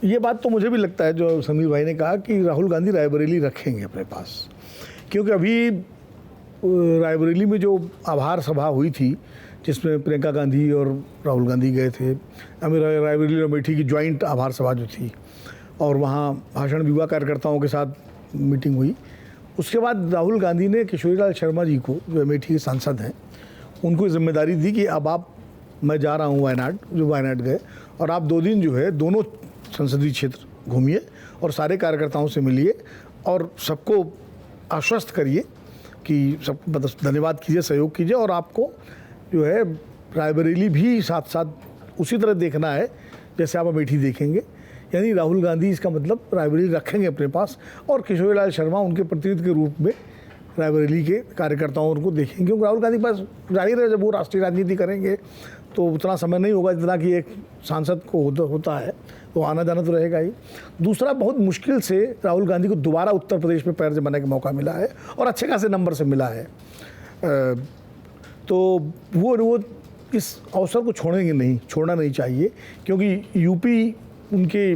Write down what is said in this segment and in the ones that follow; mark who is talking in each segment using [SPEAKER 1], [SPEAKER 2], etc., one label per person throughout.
[SPEAKER 1] ये बात तो मुझे भी लगता है जो समीर भाई ने कहा कि राहुल गांधी रायबरेली रखेंगे अपने पास, क्योंकि अभी रायबरेली में जो आभार सभा हुई थी जिसमें प्रियंका गांधी और राहुल गांधी गए थे, रायबरेली और अमेठी की ज्वाइंट आभार सभा जो थी, और वहाँ भाषण युवा कार्यकर्ताओं के साथ मीटिंग हुई। उसके बाद राहुल गांधी ने किशोरीलाल शर्मा जी को, जो अमेठी के सांसद हैं, उनको जिम्मेदारी दी कि अब मैं जा रहा हूँ वायनाड, जो वायनाड गए, और आप 2 दिन जो है दोनों संसदीय क्षेत्र घूमिए और सारे कार्यकर्ताओं से मिलिए और सबको आश्वस्त करिए कि सब मतलब धन्यवाद कीजिए, सहयोग कीजिए, और आपको जो है रायबरेली भी साथ साथ उसी तरह देखना है जैसे आप अमेठी देखेंगे। यानी राहुल गांधी इसका मतलब रायबरेली रखेंगे अपने पास, और किशोरीलाल शर्मा उनके प्रतिनिधि के रूप में रायबरेली के कार्यकर्ताओं को देखेंगे। क्योंकि राहुल गांधी के पास जाहिर है जब वो राष्ट्रीय राजनीति करेंगे तो उतना समय नहीं होगा जितना कि एक सांसद को होता है, तो आना जाना तो रहेगा ही। दूसरा, बहुत मुश्किल से राहुल गांधी को दोबारा उत्तर प्रदेश में पैर जमाने का मौका मिला है और अच्छे खासे नंबर से मिला है, तो वो इस अवसर को छोड़ना नहीं चाहिए, क्योंकि यूपी उनके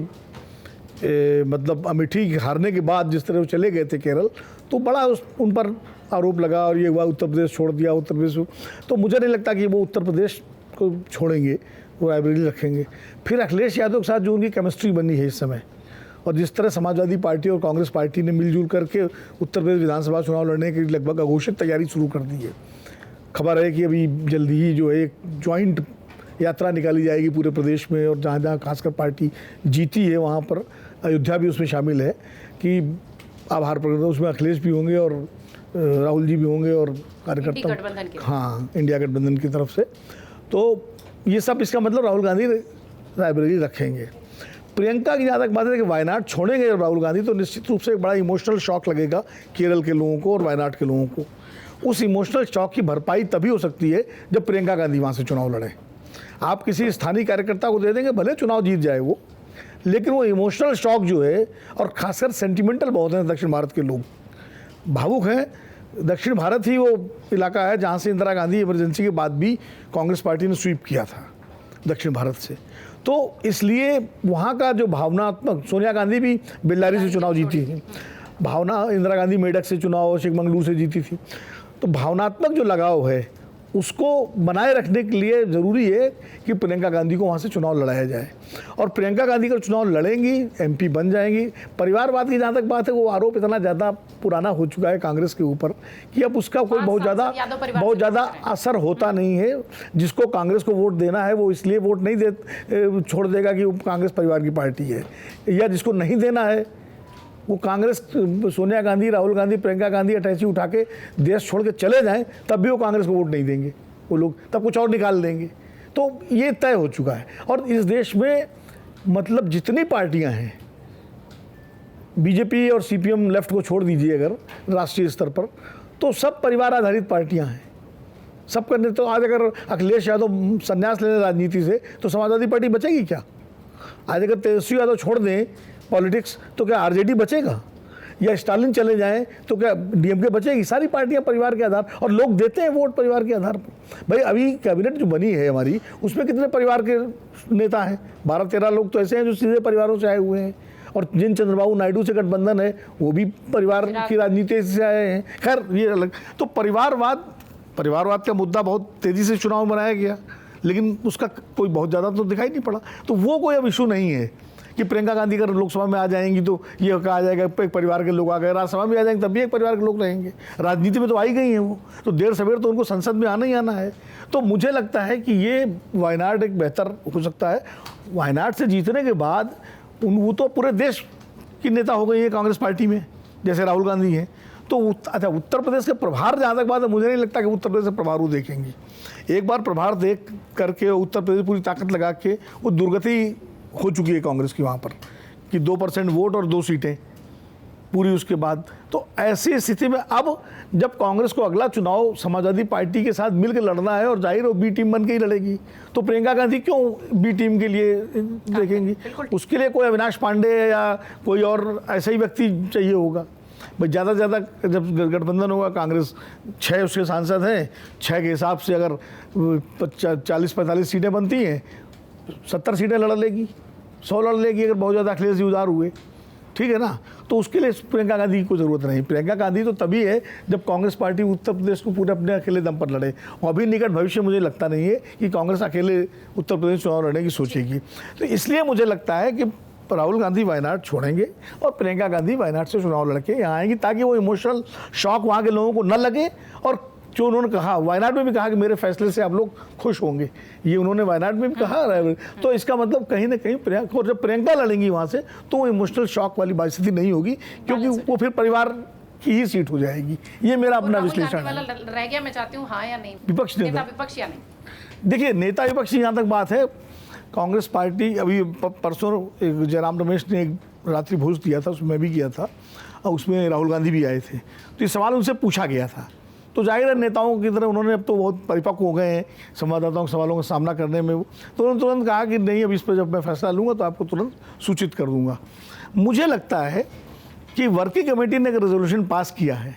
[SPEAKER 1] मतलब अमेठी हारने के बाद जिस तरह वो चले गए थे केरल, तो बड़ा उन पर आरोप लगा और ये हुआ उत्तर प्रदेश छोड़ दिया, उत्तर प्रदेश। तो मुझे नहीं लगता कि वो उत्तर प्रदेश को छोड़ेंगे, वो रायबरेली रखेंगे। फिर अखिलेश यादव के साथ जो उनकी केमिस्ट्री बनी है इस समय, और जिस तरह समाजवादी पार्टी और कांग्रेस पार्टी ने मिलजुल करके उत्तर प्रदेश विधानसभा चुनाव लड़ने की लगभग अघोषित तैयारी शुरू कर दी है। खबर है कि अभी जल्दी ही जो है एक ज्वाइंट यात्रा निकाली जाएगी पूरे प्रदेश में, और जहाँ जहाँ खासकर पार्टी जीती है वहाँ पर, अयोध्या भी उसमें शामिल है, कि आभार प्रकट, उसमें अखिलेश भी होंगे और राहुल जी भी होंगे और कार्यकर्ता, हाँ, इंडिया गठबंधन की तरफ से। तो ये सब, इसका मतलब राहुल गांधी रायबरेली रखेंगे। प्रियंका की जहाँ तक बात है कि वायनाड छोड़ेंगे राहुल गांधी, तो निश्चित रूप से एक बड़ा इमोशनल शॉक लगेगा केरल के लोगों को और वायनाड के लोगों को। उस इमोशनल शॉक की भरपाई तभी हो सकती है जब प्रियंका गांधी वहाँ से चुनाव लड़ें। आप किसी स्थानीय कार्यकर्ता को दे देंगे, भले चुनाव जीत जाए वो, लेकिन वो इमोशनल शॉक जो है, और खासकर सेंटिमेंटल बहुत हैं दक्षिण भारत के लोग, भावुक हैं। दक्षिण भारत ही वो इलाका है जहाँ से इंदिरा गांधी इमरजेंसी के बाद भी कांग्रेस पार्टी ने स्वीप किया था दक्षिण भारत से, तो इसलिए वहाँ का जो भावनात्मक, सोनिया गांधी भी बेल्लारी से चुनाव जीती थी, भावना, इंदिरा गांधी मेडक से चुनाव चिकमंगलूर से जीती थी, तो भावनात्मक जो लगाव है उसको बनाए रखने के लिए ज़रूरी है कि प्रियंका गांधी को वहाँ से चुनाव लड़ाया जाए। और प्रियंका गांधी का चुनाव लड़ेंगी, एमपी बन जाएंगी। परिवारवाद की जहाँ तक बात है, वो आरोप इतना ज़्यादा पुराना हो चुका है कांग्रेस के ऊपर कि अब उसका कोई बहुत ज़्यादा असर होता नहीं है। जिसको कांग्रेस को वोट देना है वो इसलिए वोट नहीं छोड़ देगा कि वो कांग्रेस परिवार की पार्टी है, या जिसको नहीं देना है वो कांग्रेस, सोनिया गांधी, राहुल गांधी, प्रियंका गांधी अटैची उठा के देश छोड़ के चले जाएं, तब भी वो कांग्रेस को वोट नहीं देंगे वो लोग, तब कुछ और निकाल देंगे। तो ये तय हो चुका है। और इस देश में मतलब जितनी पार्टियां हैं, बीजेपी और सीपीएम लेफ्ट को छोड़ दीजिए अगर राष्ट्रीय स्तर पर, तो सब परिवार आधारित पार्टियां हैं। सब करने, तो आज अगर अखिलेश यादव संन्यास लेने राजनीति से, तो समाजवादी पार्टी बचेगी क्या? आज अगर तेजस्वी यादव छोड़ दें पॉलिटिक्स, तो क्या आरजेडी बचेगा? या स्टालिन चले जाएं तो क्या डीएमके बचेगी? सारी पार्टियां परिवार के आधार, और लोग देते हैं वोट परिवार के आधार पर। भाई अभी कैबिनेट जो बनी है हमारी, उसमें कितने परिवार के नेता हैं? 12-13 लोग तो ऐसे हैं जो सीधे परिवारों से आए हुए हैं, और जिन चंद्रबाबू नायडू से गठबंधन है वो भी परिवार की राजनीति से आए हैं। खैर ये अलग। तो परिवारवाद का मुद्दा बहुत तेज़ी से चुनाव में बनाया गया, लेकिन उसका कोई बहुत ज़्यादा तो दिखाई नहीं पड़ा। तो वो कोई अब इशू नहीं है कि प्रियंका गांधी अगर लोकसभा में आ जाएंगी तो ये कहा जाएगा एक परिवार के लोग आ गए, राज्यसभा में आ जाएंगे तब भी एक परिवार के लोग रहेंगे। राजनीति में तो आई गई हैं वो, तो देर सवेर तो उनको संसद में आना ही आना है। तो मुझे लगता है कि ये वायनाड एक बेहतर हो सकता है। वायनाड से जीतने के बाद वो तो पूरे देश की नेता हो गई है कांग्रेस पार्टी में, जैसे राहुल गांधी हैं। तो अच्छा, उत्तर प्रदेश के प्रभार जहाँ तक बात है, मुझे नहीं लगता कि उत्तर प्रदेश से प्रभार वो देखेंगी। एक बार प्रभार देख करके उत्तर प्रदेश पूरी ताकत लगा के वो दुर्गति हो चुकी है कांग्रेस की वहाँ पर कि 2% वोट और 2 सीटें पूरी। उसके बाद तो ऐसी स्थिति में अब जब कांग्रेस को अगला चुनाव समाजवादी पार्टी के साथ मिलकर लड़ना है, और जाहिर हो बी टीम बन के ही लड़ेगी, तो प्रियंका गांधी क्यों बी टीम के लिए देखेंगी? उसके लिए कोई अविनाश पांडे या कोई और ऐसा ही व्यक्ति चाहिए होगा। भाई ज़्यादा से ज़्यादा जब गठबंधन होगा, कांग्रेस 6 उसके सांसद हैं, 6 के हिसाब से अगर 40-45 सीटें बनती हैं, 70 सीटें लड़ लेगी 100 लड़ लेगी अगर बहुत ज़्यादा अखिलेश जी उदार हुए, ठीक है ना। तो उसके लिए प्रियंका गांधी की कोई ज़रूरत नहीं। प्रियंका गांधी तो तभी है जब कांग्रेस पार्टी उत्तर प्रदेश को पूरे अपने अकेले दम पर लड़े, और अभी निकट भविष्य मुझे लगता नहीं है कि कांग्रेस अकेले उत्तर प्रदेश चुनाव लड़ने की सोचेगी। तो इसलिए मुझे लगता है कि राहुल गांधी वायनाड छोड़ेंगे और प्रियंका गांधी वायनाड से चुनाव लड़के यहाँ आएंगी, ताकि वो इमोशनल शॉक वहाँ के लोगों को न लगे। और जो उन्होंने कहा, वायनाड में भी कहा कि मेरे फैसले से आप लोग खुश होंगे, ये उन्होंने वायनाड में भी कहा। तो इसका मतलब कहीं ना कहीं प्रियंका, और जब प्रियंका लड़ेंगी वहाँ से तो वो इमोशनल शॉक वाली बात स्थिति नहीं होगी, क्योंकि वो फिर परिवार की ही सीट हो जाएगी। ये मेरा अपना विश्लेषण है।
[SPEAKER 2] रह गया, मैं चाहती हूँ हाँ या नहीं,
[SPEAKER 1] विपक्ष नेता,
[SPEAKER 2] विपक्ष या नहीं।
[SPEAKER 1] देखिए नेता विपक्ष यहाँ तक बात है, कांग्रेस पार्टी अभी परसों जयराम रमेश ने एक रात्रि भोज दिया था, उसमें मैं भी किया था, और उसमें राहुल गांधी भी आए थे। तो ये सवाल उनसे पूछा गया था, तो जाहिर है नेताओं की तरह उन्होंने अब तो बहुत परिपक्व हो गए हैं संवाददाताओं के सवालों का सामना करने में। तो उन्होंने तुरंत कहा कि नहीं, अब इस पर जब मैं फैसला लूँगा तो आपको तुरंत सूचित कर दूँगा। मुझे लगता है कि वर्किंग कमेटी ने अगर रेजोल्यूशन पास किया है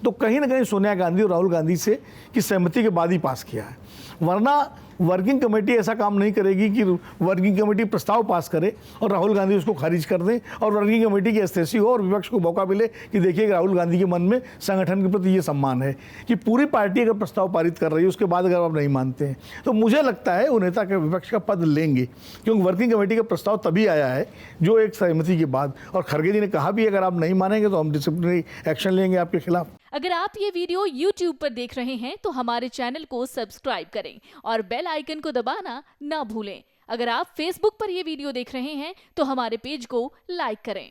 [SPEAKER 1] तो कहीं ना कहीं सोनिया गांधी और राहुल गांधी से की सहमति के बाद ही पास किया है, वरना वर्किंग कमेटी ऐसा काम नहीं करेगी कि वर्किंग कमेटी प्रस्ताव पास करे और राहुल गांधी उसको खारिज कर दें, और वर्किंग कमेटी की एस्थेसी हो और विपक्ष को मौका मिले कि देखिए कि राहुल गांधी के मन में संगठन के प्रति ये सम्मान है कि पूरी पार्टी अगर प्रस्ताव पारित कर रही है उसके बाद अगर आप नहीं मानते हैं, तो मुझे लगता है वो नेता के विपक्ष का पद लेंगे, क्योंकि वर्किंग कमेटी का प्रस्ताव तभी आया है जो एक सहमति के बाद। और खड़गे जी ने कहा भी अगर आप नहीं मानेंगे तो हम डिसिप्लिनरी एक्शन लेंगे आपके खिलाफ।
[SPEAKER 3] अगर आप ये वीडियो YouTube पर देख रहे हैं तो हमारे चैनल को सब्सक्राइब करें और बेल आइकन को दबाना ना भूलें। अगर आप Facebook पर ये वीडियो देख रहे हैं तो हमारे पेज को लाइक करें।